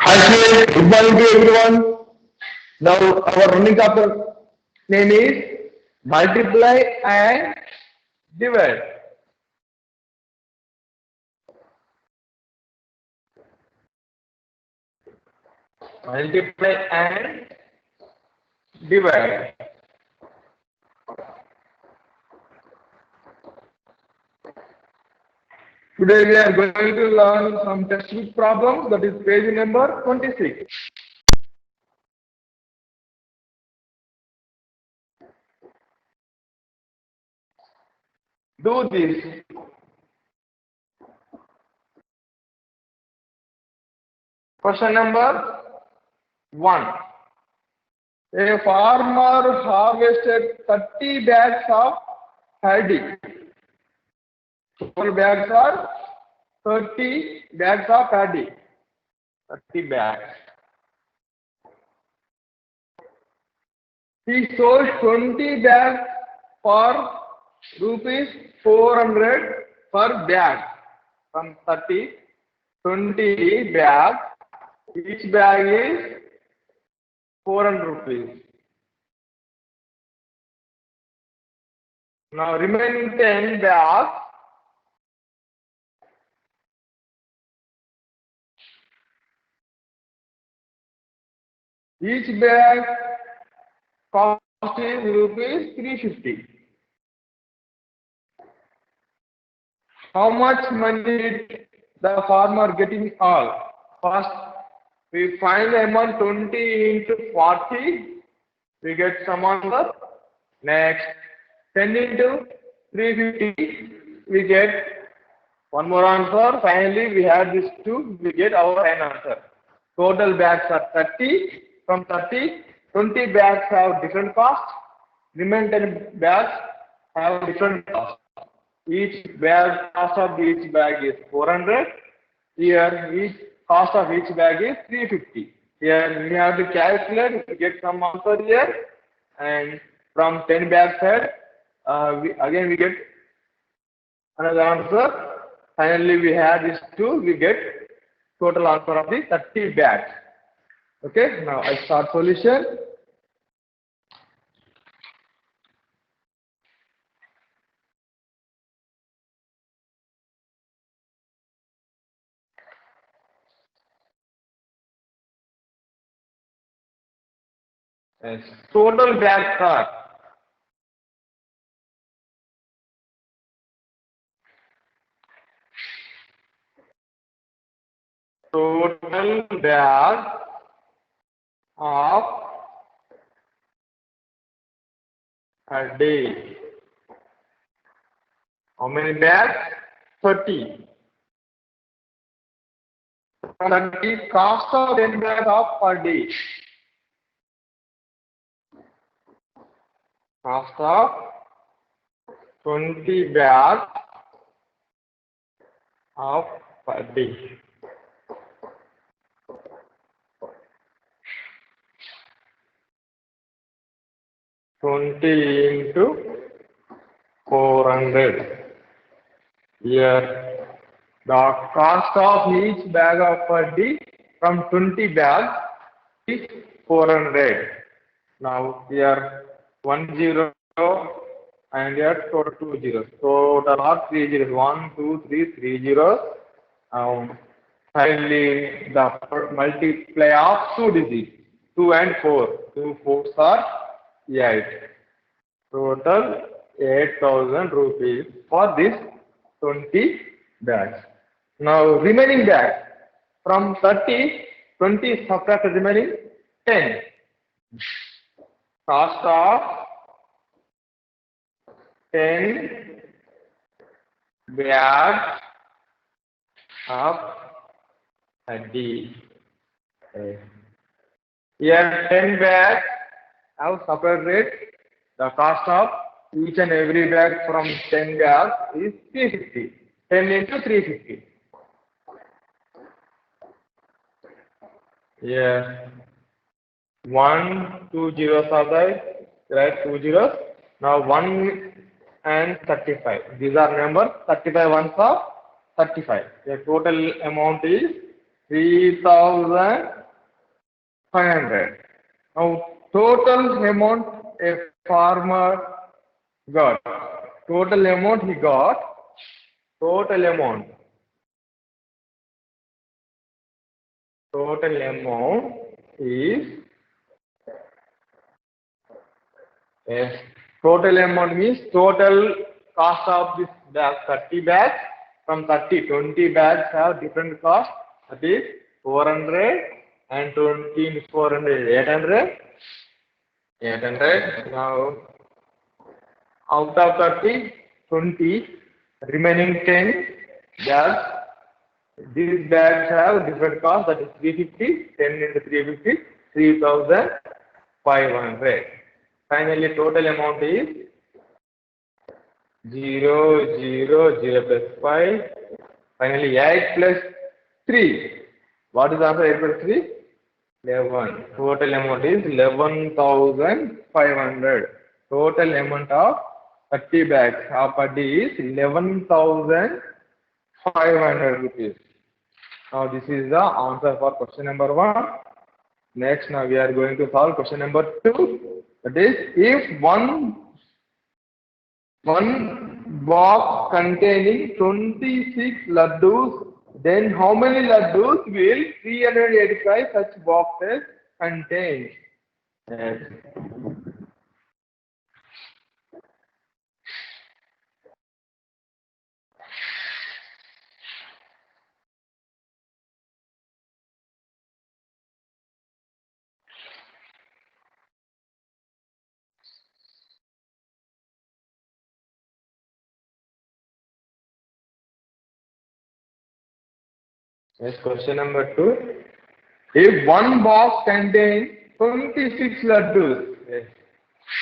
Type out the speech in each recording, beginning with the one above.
Hi students, good morning to everyone. Now our running chapter name is multiply and divide. Multiply and divide. Today we are going to learn some textbook problems, that is page number 26. Do this. Question number 1. A farmer harvested 30 bags of paddy. Total bags are 30 bags of paddy. 30 bags. He sold 20 bags for rupees 400 per bag. From 30, 20 bags. Each bag is 400 rupees. Now remaining 10 bags. Each bag cost is rupees 350. How much money did the farmer get in all? First, we find the amount 20 into 40. We get some answer. Next, 10 into 350. We get one more answer. Finally, we have these two. We get our n answer. Total bags are 30. From 30, 20 bags have different cost. Remaining 10 bags have different cost. Each bag cost of each bag is 400. Here, each cost of each bag is 350. Here, we have to calculate to get some answer here. And from 10 bags head, we get another answer. Finally, we have these two. We get total answer of the 30 bags. Okay, now I start solution. Yes. Total bags are of a day. How many bags? 30. 30 cost of 10 bags of per day. Cost of 20 bags of per day. Into 400. Here, the cost of each bag of per day from 20 bags is 400. Now here 10 and here total 2 zeros. Total are 3 zeros. 1, 2, 3, 3 zeros. Finally, the multiply of 2 digits. 2 and 4. 2 fours are 8. Total 8,000 rupees for this 20 bags. Now remaining bags from 30, 20 subtract the remaining 10. Cost of 10 bags of paddy. Here 10 bags have separate rate. The cost of each and every bag from 10 bags is 350. 10 into 350. Yes. 1, 2 zeros are there. Right, 2 zeros. Now 1 and 35. These are numbers. 35 ones are 35. The total amount is 3,500. Now, total amount a farmer got. Total amount he got. Total amount. Total amount is, yes, total amount means total cost of this bag, 30 bags. From 30, 20 bags have different cost. That is 400 and 20 is 400, 800. 800. Now, out of 30, 20, remaining 10 bags. These bags have different cost, that is 350, 10 into 350, 3,500. Finally, total amount is 0, 0, 0 plus 5. Finally, 8 plus 3. What is after 8 plus 3? 11. Total amount is 11,500. Total amount of 30 bags of paddy is 11,500 rupees. Now this is the answer for question number 1. Next, now we are going to solve question number 2. That is, if one box containing 26 laddus, then how many laddus will 385 such boxes contain? Yes. Yes, question number 2. If one box contains 26 laddus, yes,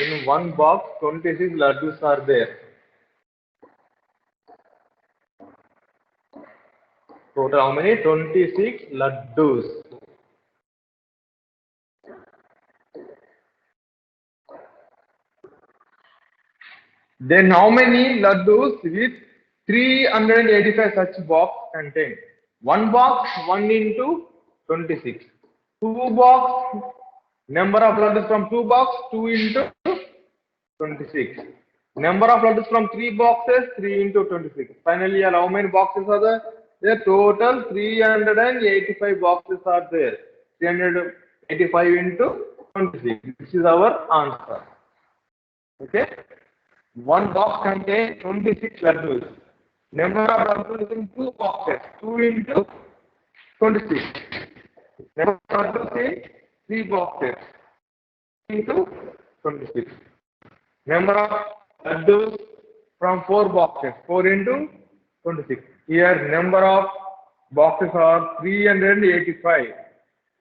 in one box 26 laddus are there. Total how many? 26 laddus. Then how many laddus with 385 such box contain? One box, 1 into 26. Two box, number of laddus from two box, 2 into 26. Number of laddus from 3 boxes, 3 into 26. Finally, how many boxes are there? The total 385 boxes are there. 385 into 26. This is our answer. Okay. One box contains 26 laddus. Number of laddus in 2 boxes, 2 into 26. Number of laddus in 3 boxes, into 26. Number of laddus from 4 boxes, 4 into 26. Here number of boxes are 385.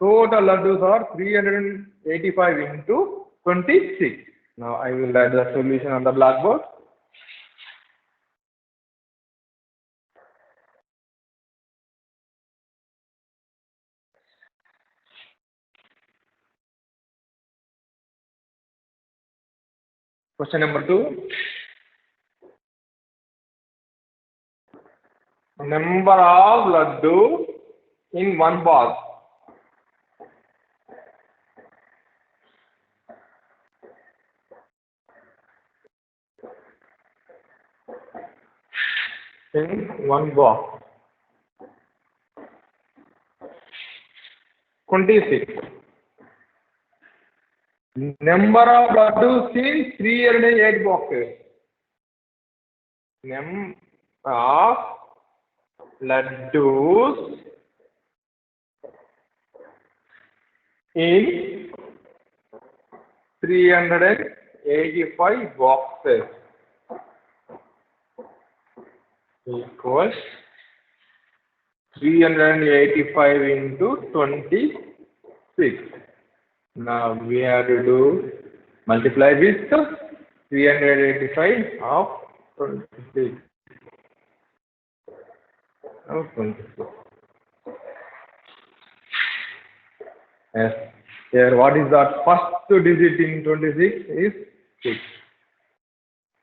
Total laddus are 385 into 26. Now I will write the solution on the blackboard. Question number 2. Number of laddu in one box. In one box. 26. Number of laddus in 308 boxes. Number of laddus in 385 boxes equals 385 into 26. Now we have to do multiply with 385 of 26. Of 26. Yes. Here, what is that first digit in 26 is 6.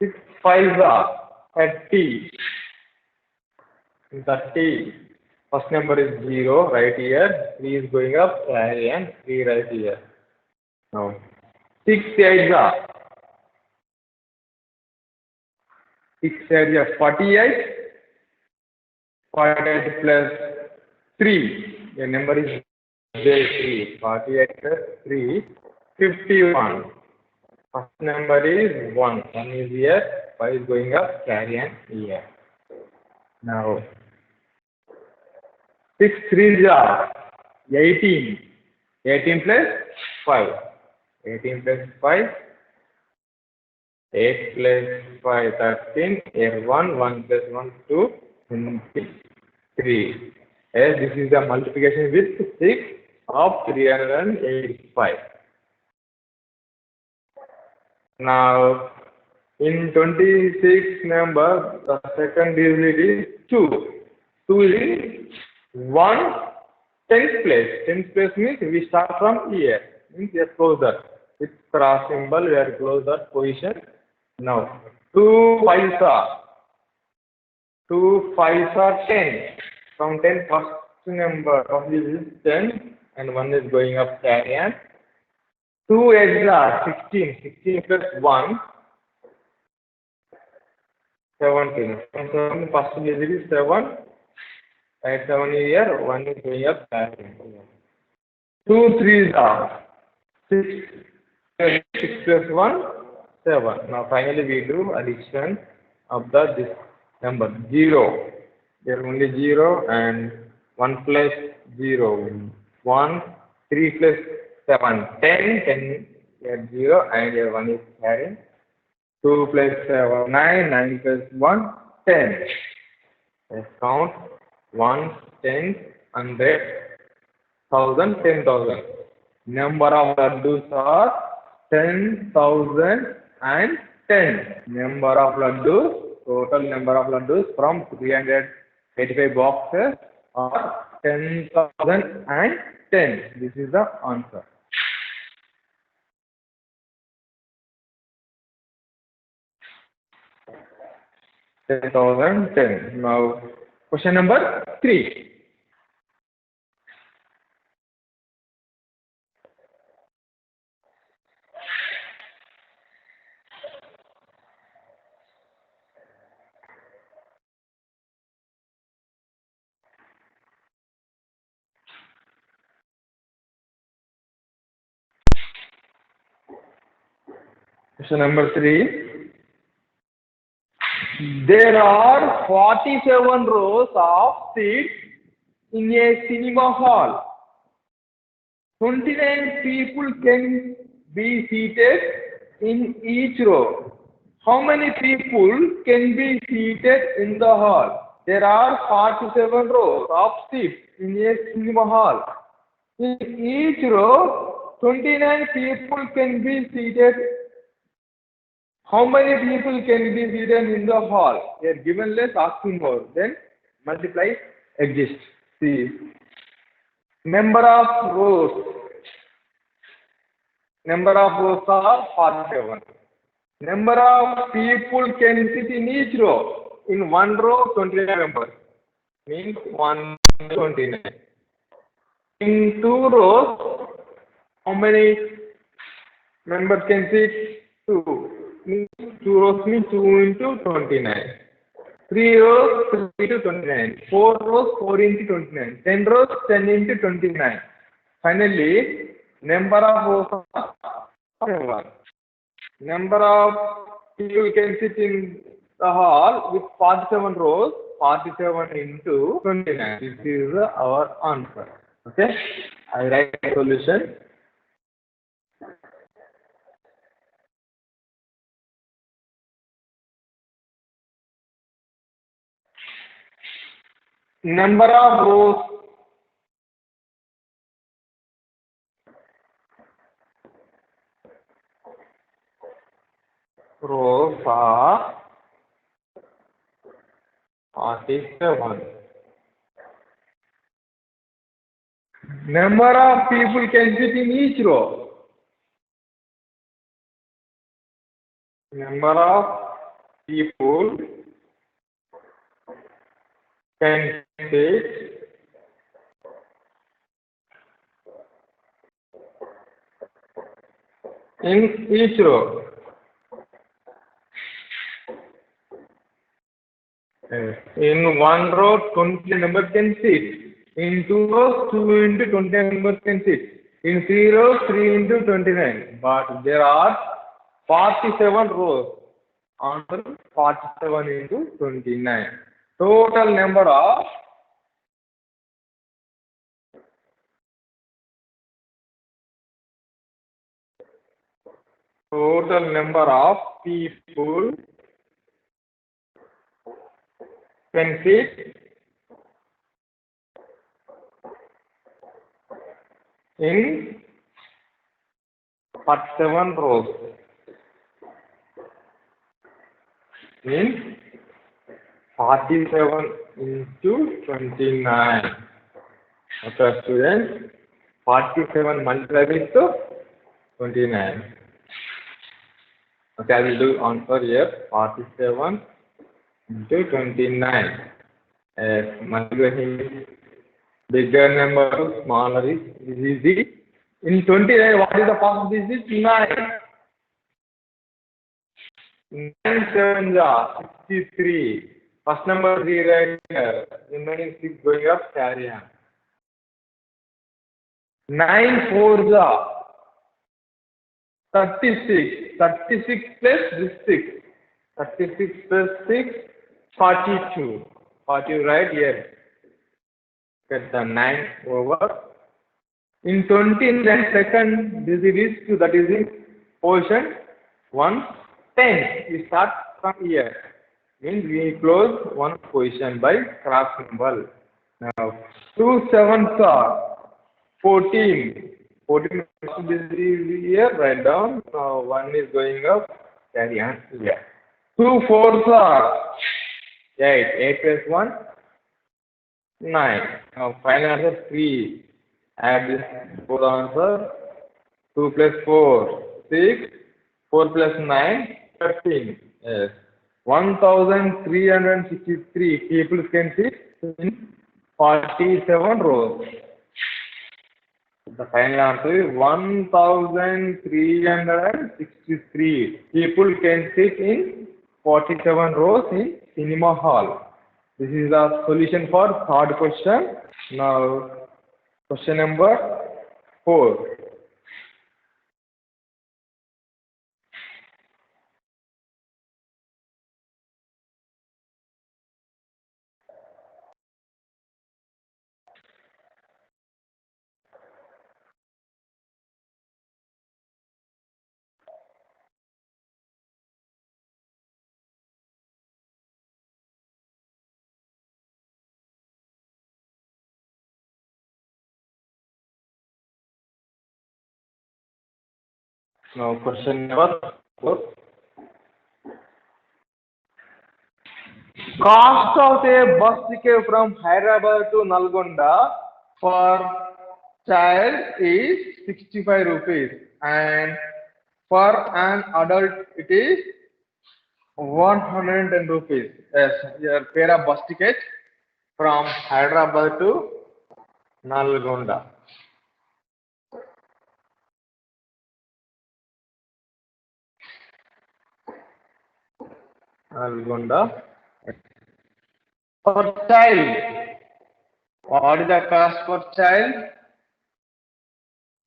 6 5s are 30. 30. First number is 0 right here. 3 is going up, carry and 3 right here. Now 6 8 6 8 48. 48 plus 3. The number is 3. 48 plus 3. 51. First number is 1. 1 is here. 5 is going up, carry and here. Now 6 3 are 18. 18 plus 5. 18 plus 5. 8 plus 5 13. Here 1. 1 plus 1 2. 23. Yes, this is the multiplication with 6 of 385. Now, in 26 number, the second digit is 2. 2 is 1 tenth place. Tenth place means we start from here. Means we are closer. With cross symbol, we are closer position. Now, 2 5s are 2 5s are 10. From 10, first number of this is 10 and 1 is going up carry and 2 8s are 16. 16 plus 1, 17. From 7, first digit is 7. Right, 7 is here, 1 is going up carry. 2 3s are 6. 6 plus 1, 7. Now finally we do addition of this number 0. There only 0 and 1 plus 0. 1, 3 plus 7, 10. 10 here 0 and here 1 is carrying. 2 plus 7, 9. 9 plus 1, 10. Let's count 1, 10, 100, 1000, 10,000. Number of laddus are 10,010. Number of laddus, total number of laddus from 385 boxes are 10,010. This is the answer. $10,010. Now, question number 3. Question number 3. There are 47 rows of seats in a cinema hall. 29 people can be seated in each row. How many people can be seated in the hall? There are 47 rows of seats in a cinema hall. In each row, 29 people can be seated. How many people can be seated in the hall? They are given less, asking more. Then multiply, exist. See. Number of rows. Number of rows are 47. Number of people can sit in each row. In one row, 29 members. Means 129. In two rows, how many members can sit? 2. 2 rows means 2 into 29. 3 rows, 3 into 29. 4 rows, 4 into 29. 10 rows, 10 into 29. Finally, number of rows are 7. Number of people can sit in the hall with 47 rows, 47 into 29. This is our answer. Okay, I write the solution. Number of rows are 47. Number of people can sit in each row. Number of people can sit in each row. In one row, 20 members can sit. In two rows, 2 into 20 members can sit. In three rows, 3 into 29. But there are 47 rows. Answer 47 into 29. Total number of people can sit in 47 rows. In 47 into 29. Okay, students, 47 multiplied with 29. Okay, I will do answer here. 47 into 29. Multiplying with bigger number to smaller is easy. In 29, what is the first digit? 9. 9 7 are 63. First number 3 right here. Remaining 6 going up, carry on. 9 4 are 36. 36 plus this 6. 36 plus 6, 42. 40 right here. Get the 9 over. In 29 second digit is 2. That is in position 1 10. We start from here. Means we close one position by cross symbol. Now 2 7s are 14. 14 is here, write down. Now 1 is going up, carry on here. 2 4s are 8. 8 plus 1, 9. Now final answer 3. Add this both answer. 2 plus 4, 6. 4 plus 9, 13. Yes. 1,363 people can sit in 47 rows. The final answer is 1,363 people can sit in 47 rows in cinema hall. This is the solution for third question. Now, question number 4. Now, question number 4. Cost of a bus ticket from Hyderabad to Nalgonda for child is 65 rupees and for an adult it is 110 rupees. Yes, your pair of bus ticket from Hyderabad to Nalgonda. Nalgonda. For child, what is the cost for child?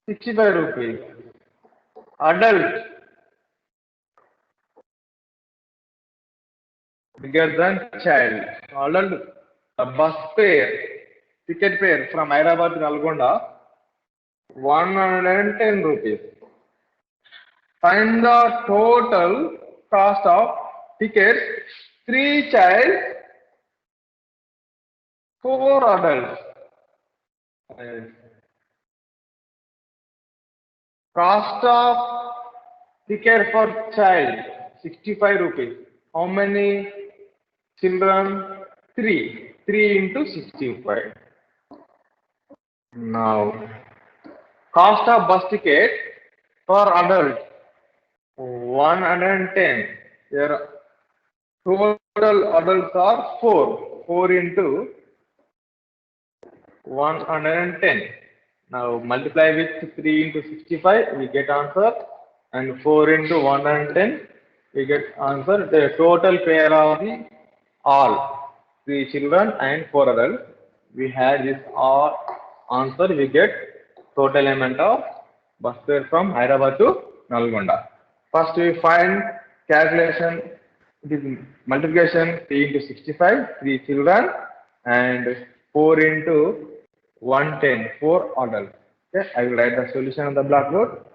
65 rupees. Adult, bigger than child. Adult, the bus fare, ticket fare from Hyderabad to Nalgonda, 110 rupees. Find the total cost of tickets, 3 child, 4 adults. Cost of ticket for child, 65 rupees. How many children? 3. 3 into 65. Now, cost of bus ticket for adult, 110. Your total adults are 4. 4 into 110. Now multiply with 3 into 65, we get answer and 4 into 110, we get answer. The total pair of the all 3 children and 4 adults. We had this all answer. We get total amount of bus fare from Hyderabad to Nalgonda. First, we find calculation. It is multiplication 3 into 65, 3 children, and 4 into 110, 4 adults. Okay, I will write the solution on the blackboard.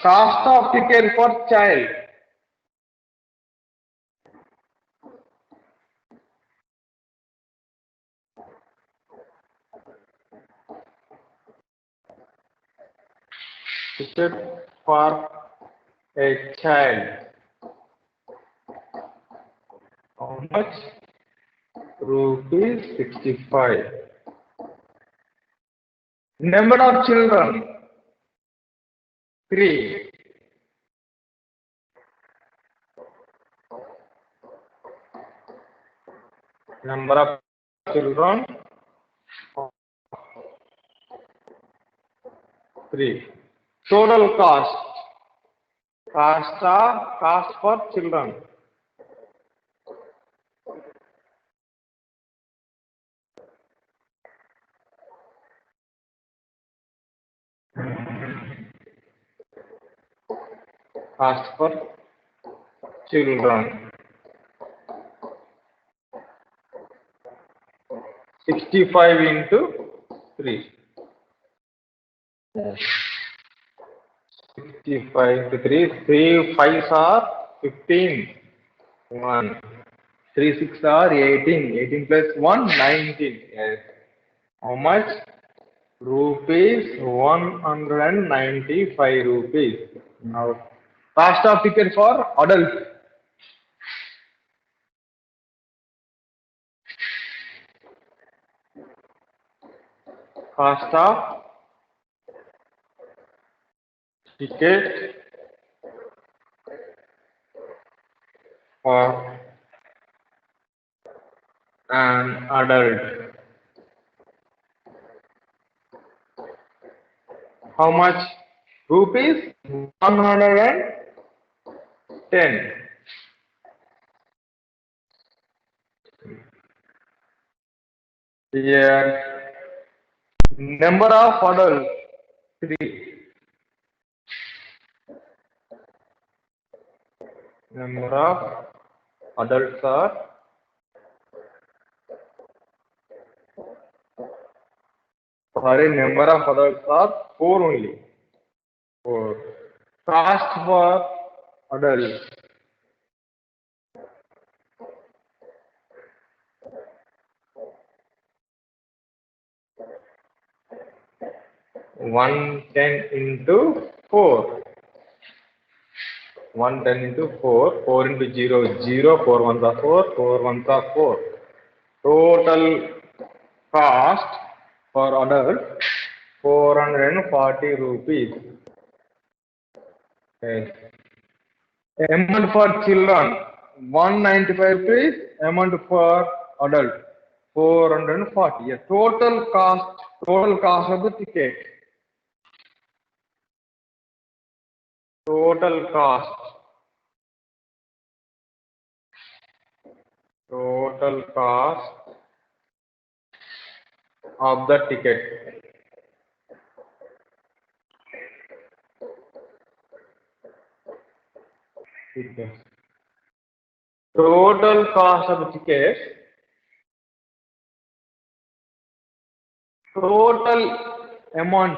Cost of ticket for child. Ticket for a child. How much? Rupees 65. Number of children? 3. Number of children? 3. Total cost? Cost for children. Cost for children. 65 into 3. 65 into 3. 3 5s are 15. 1. 3 6 are 18. 18 plus 1, 19. Yes. How much? Rupees 195 rupees. Now, cost of ticket for adults. Cost of ticket for an adult. How much? Rupees 110. Here, number of adults 3. Number of adults are number of adults are 4 only. 4. Cost for adults. One ten into 4. 110 into 4. 4 into 0 0. 4 ones are 4. 4 ones are 4. Total cost for adult 440 rupees. Okay. Amount for children 195 rupees. Amount for adult 440. Yeah. Total cost of the ticket. Total cost of the ticket. Total cost of the ticket. Total amount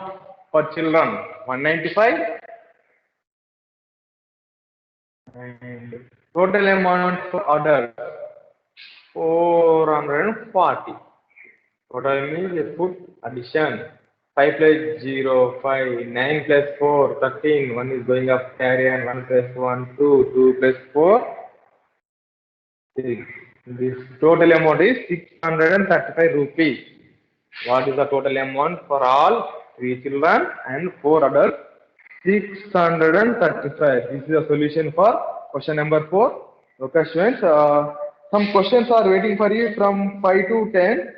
for children 195. And total amount for adult 440. Total means a put addition 5 plus 0 5, 9 plus 4 13. 1 is going up carry and 1 plus 1 2, 2 plus 4 6. This total amount is 635 rupees. What is the total amount for all 3 children and 4 adults. 635. This is a solution for question number 4. Okay, students. Some questions are waiting for you from 5 to 10.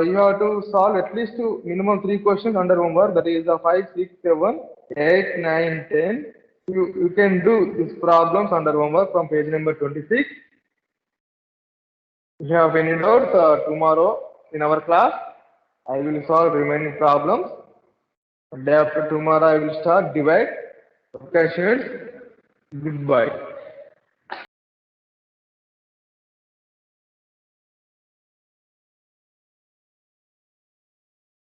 You have to solve at least minimum 3 questions under homework. That is 5, 6, 7, 8, 9, 10. You can do these problems under homework from page number 26. If you have any doubts, tomorrow in our class, I will solve remaining problems. Day after tomorrow, I will start divide. Okay, students. Goodbye.